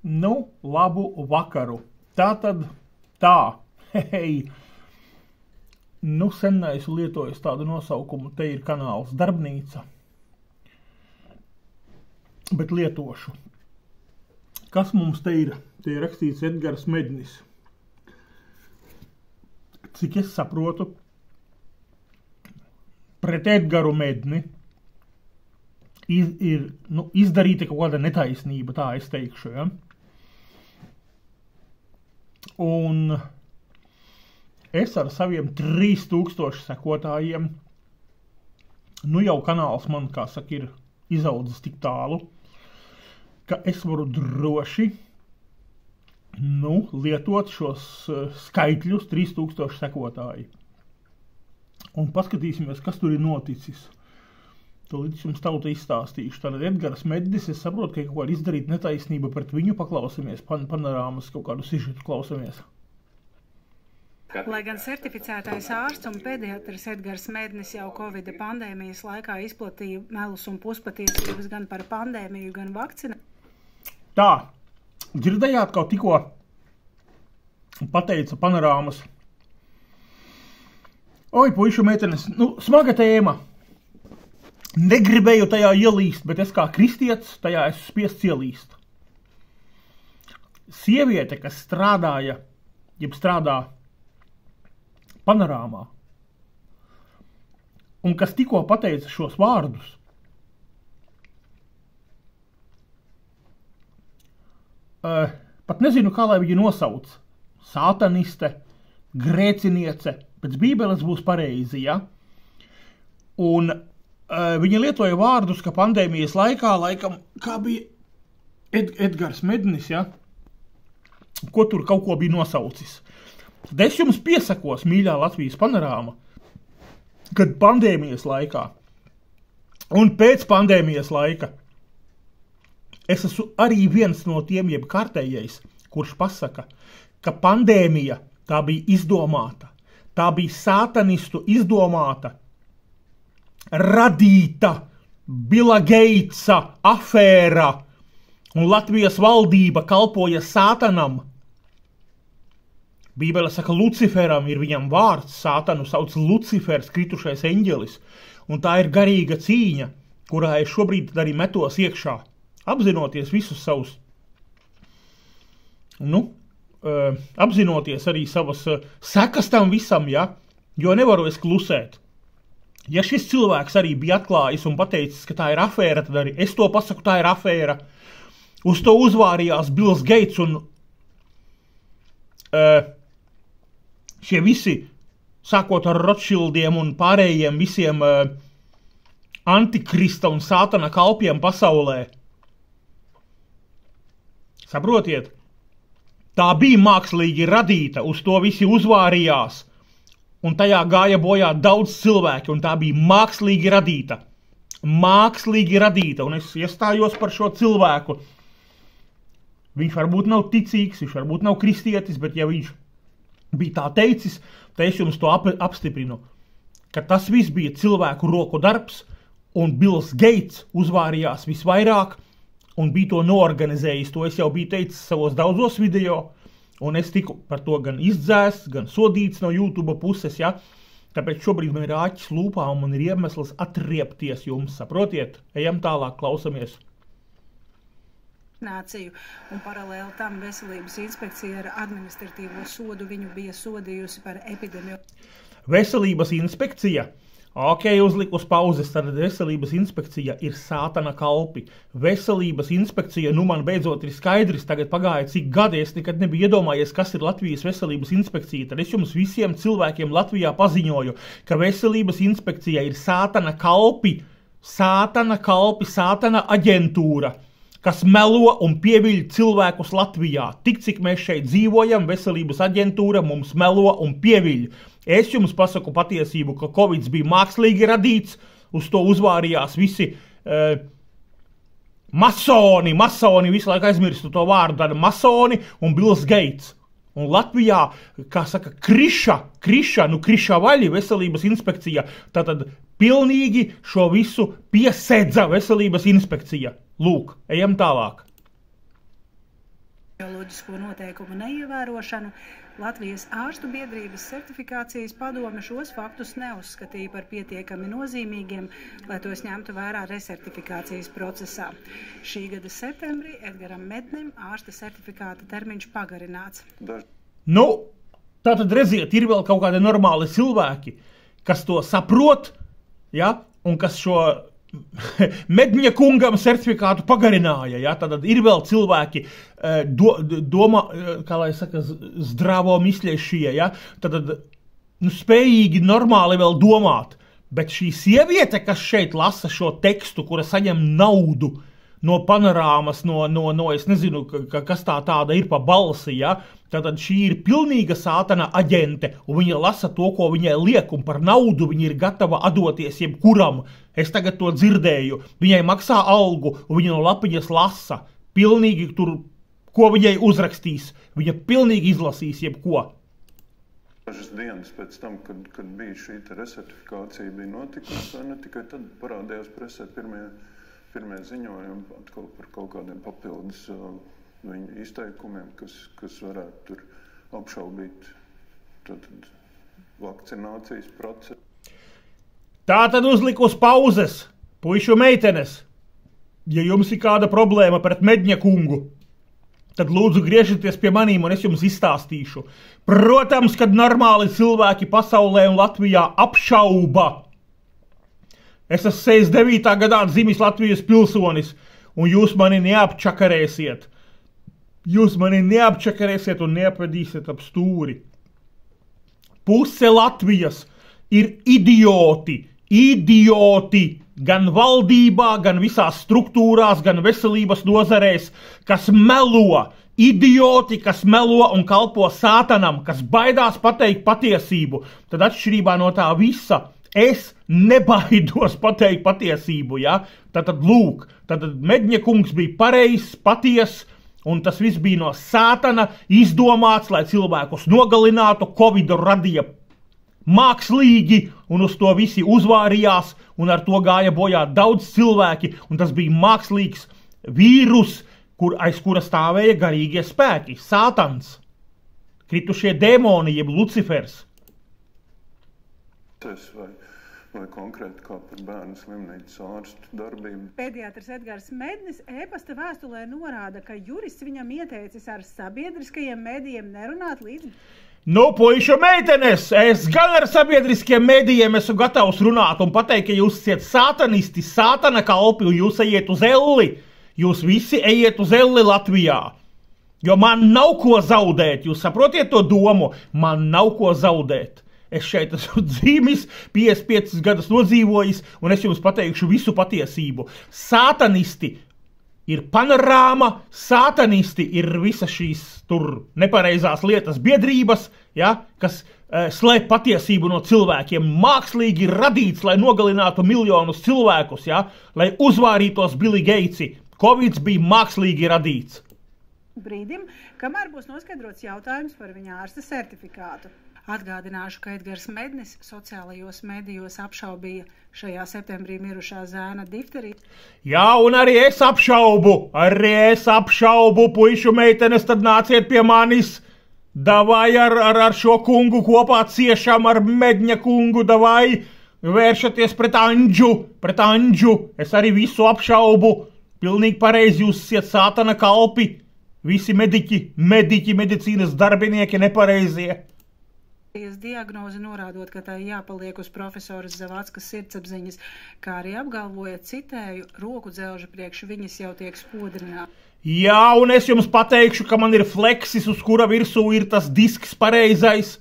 Nu, labu vakaru. Tātad tā, hei, nu sen neesmu lietojis tādu nosaukumu, te ir kanāls Darbnīca, bet lietošu. Kas mums te ir? Te ir rakstīts Edgars Mednis. Cik es saprotu, pret Edgaru Medni ir izdarīta kaut kāda netaisnība, tā es teikšu, ja? Un es ar saviem 3000 sekotājiem, nu jau kanāls man, kā saka, ir izaudzis tik tālu, ka es varu droši, lietot šos skaitļus 3000 sekotāji. Un paskatīsimies, kas tur ir noticis. To līdz jums tauta izstāstīšu. Tātad Edgars Mednis, es saprotu, ka kaut kāda izdarīta netaisnība pret viņu, paklausamies, panorāmas kaut kādu sižetu klausamies. Lai gan certificētais ārsts un pediatrs Edgars Mednis jau Covid pandēmijas laikā izplatīja melus un puspatiesības gan par pandēmiju, gan vakcinu. Tā, dzirdējāt, kaut tikko pateica panorāmas. Oi, puišu meitenes, smaga tēma. Negribēju tajā ielīst, bet es kā kristietis tajā esmu spiests ielīst. Sieviete, kas strādāja, jeb strādā panorāmā, un kas tikko pateica šos vārdus, pat nezinu, kā lai viņu nosauc. Sātaniste, grēciniece, pēc Bībeles būs pareizi, ja? Un viņa lietoja vārdus, ka pandēmijas laikā, laikam, kā bija Edgars Mednis, ja? Ko tur kaut ko bija nosaucis. Tad es jums piesakos, mīļā Latvijas panorāma, kad pandēmijas laikā un pēc pandēmijas laika es esmu arī viens no tiem, jeb kārtējais, kurš pasaka, ka pandēmija tā bija izdomāta, tā bija sātanistu izdomāta, radīta Billa Gatesa afēra, un Latvijas valdība kalpoja sātanam. Bībele saka, Luciferam ir viņam vārds, sātanu sauc Lucifers, kritušais eņģelis, un tā ir garīga cīņa, kurā es šobrīd arī metos iekšā, apzinoties visus savus, apzinoties arī savas sekas tam visam, ja, jo nevaru es klusēt. Ja šis cilvēks arī bija atklājis un pateicis, ka tā ir afēra, tad arī es to pasaku, tā ir afēra. Uz to uzvārījās Bills Gates un šie visi, sākot ar Rothschildiem un pārējiem visiem antikrista un sātana kalpiem pasaulē. Saprotiet? Tā bija mākslīgi radīta, uz to visi uzvārījās. Un tajā gāja bojā daudz cilvēki, un tā bija mākslīgi radīta. Mākslīgi radīta, un es iestājos par šo cilvēku. Viņš varbūt nav ticīgs, viņš varbūt nav kristietis, bet ja viņš bija tā teicis, tad es jums to apstiprinu, ka tas viss bija cilvēku roku darbs, un Bills Gates uzvārījās visvairāk, un bija to noorganizējis. To es jau biju teicis savos daudzos video, un es tiku par to gan izdzēsts, gan sodīts no YouTube puses, ja? Tāpēc šobrīd man ir āķis lūpā, un man ir iemesls atriepties jums, saprotiet? Ejam tālāk, klausamies. Nāciju, un paralēli tam Veselības inspekcija ar administratīvo sodu viņu bija sodījusi par epidemiju. Veselības inspekcija? Ok, uzliku uz pauzes, tad Veselības inspekcija ir sātana kalpi. Veselības inspekcija, man beidzot ir skaidrs, tagad pagāja cik gadi, es nekad nebiju iedomājies, kas ir Latvijas Veselības inspekcija. Tad es jums visiem cilvēkiem Latvijā paziņoju, ka Veselības inspekcija ir sātana kalpi, sātana aģentūra, kas melo un pieviļ cilvēkus Latvijā. Tik cik mēs šeit dzīvojam, Veselības aģentūra mums melo un pieviļ. Es jums pasaku patiesību, ka Covid bija mākslīgi radīts, uz to uzvārījās visi masoni, visu laiku aizmirstu to vārdu, tāda masoni un Bills Gates. Un Latvijā, kā saka, kriša vaļi Veselības inspekcija, tātad pilnīgi šo visu piesedza Veselības inspekcija. Lūk, ejam tālāk. Bioloģisko noteikumu neievērošanu, Latvijas ārstu biedrības certifikācijas padome šos faktus neuzskatīja par pietiekami nozīmīgiem, lai tos ņemtu vērā resertifikācijas procesā. Šī gada septembrī Edgaram Mednim ārsta certifikāta termiņš pagarināts. Nu, tātad redziet, ir vēl kaut kādi normāli cilvēki, kas to saprot, ja, un kas šo Medņa kungam certifikātu pagarināja, ja, tad ir vēl cilvēki domā, kā lai saka, zdravo mysliešie, ja, tad spējīgi normāli vēl domāt, bet šī sieviete, kas šeit lasa šo tekstu, kura saņem naudu no panorāmas, no es nezinu, kas tāda ir pa balsi, ja, tad šī ir pilnīga sātana aģente, un viņa lasa to, ko viņai liek, un par naudu viņa ir gatava atdoties jebkuram. Es tagad to dzirdēju. Viņai maksā algu, un viņa no lapiņas lasa. Pilnīgi tur, ko viņai uzrakstīs. Viņa pilnīgi izlasīs jebko. Dažas dienas pēc tam, kad bija šī resertifikācija bija notikusi, ne tikai tad parādījās presē pirmie ziņojumi atkal par kaut kādiem papildus viņu izteikumiem, kas varētu tur apšaubīt vakcinācijas procesu. Tā tad uzliku uz pauzes, puišu meitenes. Ja jums ir kāda problēma pret Medņa kungu, tad lūdzu griežieties pie manīm un es jums izstāstīšu. Protams, kad normāli cilvēki pasaulē un Latvijā apšauba. Es esmu 69. gadā dzimis Latvijas pilsonis, un jūs mani neapčakarēsiet. Jūs mani neapčakarēsiet un neapvedīsiet ap stūri. Puse Latvijas ir idioti, gan valdībā, gan visās struktūrās, gan veselības nozarēs, kas melo, idioti, kas melo un kalpo sātanam, kas baidās pateikt patiesību. Tad atšķirībā no tā visa, es nebaidos pateikt patiesību, ja? Tad lūk, tad Medņa kungs bija pareizs, paties, un tas viss bija no sātana izdomāts, lai cilvēkus nogalinātu, Covidu radīja mākslīgi, un uz to visi uzvārījās, un ar to gāja bojā daudz cilvēki, un tas bija mākslīgs vīrus, aiz kura stāvēja garīgie spēki, sātans, kritušie dēmoni, jeb Lucifers. Vai konkrēti kā par bērnu slimnīcas ārstu darbību. Pediatrs Edgars Mednis e-pasta vēstulē norāda, ka jurists viņam ieteicis ar sabiedriskajiem medijiem nerunāt līdz. Nu, puišu meitenes, es gan ar sabiedriskiem medijiem esmu gatavs runāt un pateikt, ka jūs esat sātanisti, sātana kalpi un jūs ejiet uz elli. Jūs visi ejiet uz elli Latvijā. Jo man nav ko zaudēt, jūs saprotiet to domu? Man nav ko zaudēt. Es šeit esmu dzīvis, 55 gadus nodzīvojis, un es jums pateikšu visu patiesību. Sātanisti ir panorāma, sātanisti ir visas šīs tur nepareizās lietas biedrības, ja, kas slēp patiesību no cilvēkiem, mākslīgi radīts, lai nogalinātu miljonus cilvēkus, ja, lai uzvārītos Billy Gatesi. Covids bija mākslīgi radīts. Brīdim, kamēr būs noskaidrots jautājums par viņa ārsta certifikātu. Atgādināšu, ka Edgars Mednis sociālajos medijos apšaubīja šajā septembrī mirušā zēna difteriju. Jā, un arī es apšaubu, puišu meitenes, tad nāciet pie manis. Davai ar šo kungu kopā ciešam, ar Medņa kungu, davai vēršaties pret Anģu. Es arī visu apšaubu. Pilnīgi pareizi, jūs esat sātana kalpi. Visi mediķi, medicīnas darbinieki nepareizie. Diagnozi norādot, ka tā jāpaliek uz profesoras Zavackas sirdsapziņas, kā arī apgalvoja, citēju, roku dzelžu priekš viņas jau tiek spodrināta. Jā, un es jums pateikšu, ka man ir fleksis, uz kura virsū ir tas disks pareizais.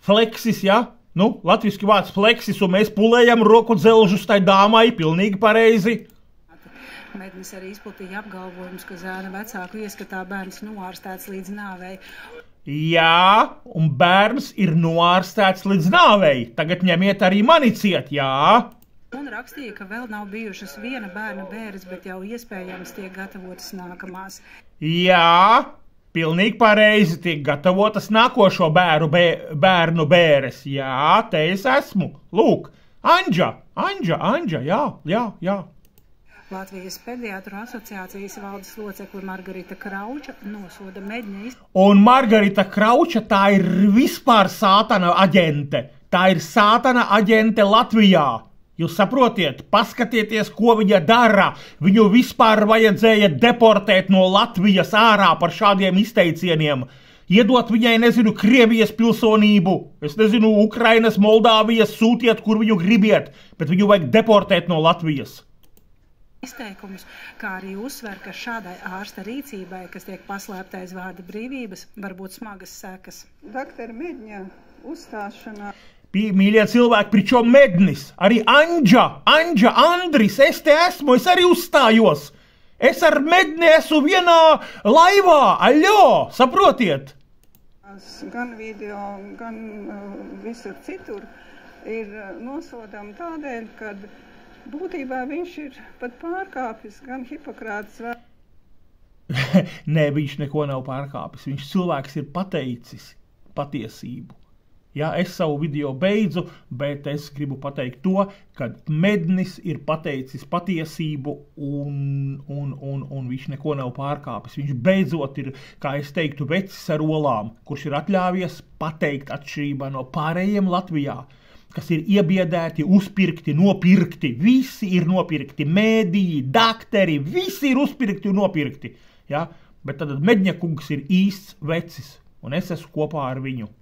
Fleksis, ja? Nu, latviski vārds fleksis, un mēs pulējam roku dzelžus tai dāmai, pilnīgi pareizi. Mednis arī izplatīja apgalvojumus, ka zēna vecāku ieskatā bērns noārstēts līdz nāvei. Jā, un bērns ir noārstēts līdz nāvei. Tagad ņemiet arī mani ciet, jā. Un rakstīja, ka vēl nav bijušas viena bērna bēres, bet jau iespējams tiek gatavotas nākamās. Jā, pilnīgi pareizi tiek gatavotas nākošo bērnu bēres. Jā, te es esmu. Lūk, Anģa, jā. Latvijas pediatru asociācijas valdes locekle Margarita Krauča nosoda Medņa Un Margarita Krauča tā ir vispār sātana aģente. Tā ir sātana aģente Latvijā. Jūs saprotiet, paskatieties, ko viņa dara. Viņu vispār vajadzēja deportēt no Latvijas ārā par šādiem izteicieniem. Iedot viņai, nezinu, Krievijas pilsonību, es nezinu, Ukrainas, Moldāvijas, sūtiet, kur viņu gribiet, bet viņu vajag deportēt no Latvijas. Izteikumus, kā arī uzsver, ka šādai ārsta rīcībai, kas tiek paslēptais vārda brīvības, var būt smagas sekas. Doktora Medņa uzstāšanā. Mīļie cilvēki, pričom Mednis, arī Anģa, Andris, es te esmu, es arī uzstājos. Es ar Medni esmu vienā laivā, aļo, saprotiet? Gan video, gan visur citur ir nosodām tādēļ, ka būtībā viņš ir pat pārkāpis gan Hipokrātes Nē, viņš neko nav pārkāpis. Viņš cilvēks ir pateicis patiesību. Jā, es savu video beidzu, bet es gribu pateikt to, ka Mednis ir pateicis patiesību un viņš neko nav pārkāpis. Viņš beidzot ir, kā es teiktu, vecis ar olām, kurš ir atļāvies pateikt atšķirībā no pārējiem Latvijā, kas ir iebiedēti, uzpirkti, nopirkti. Visi ir nopirkti, mēdīji, dakteri, visi ir uzpirkti un nopirkti. Jā? Bet tad Medņa kungs ir īsts vecis, un es esmu kopā ar viņu.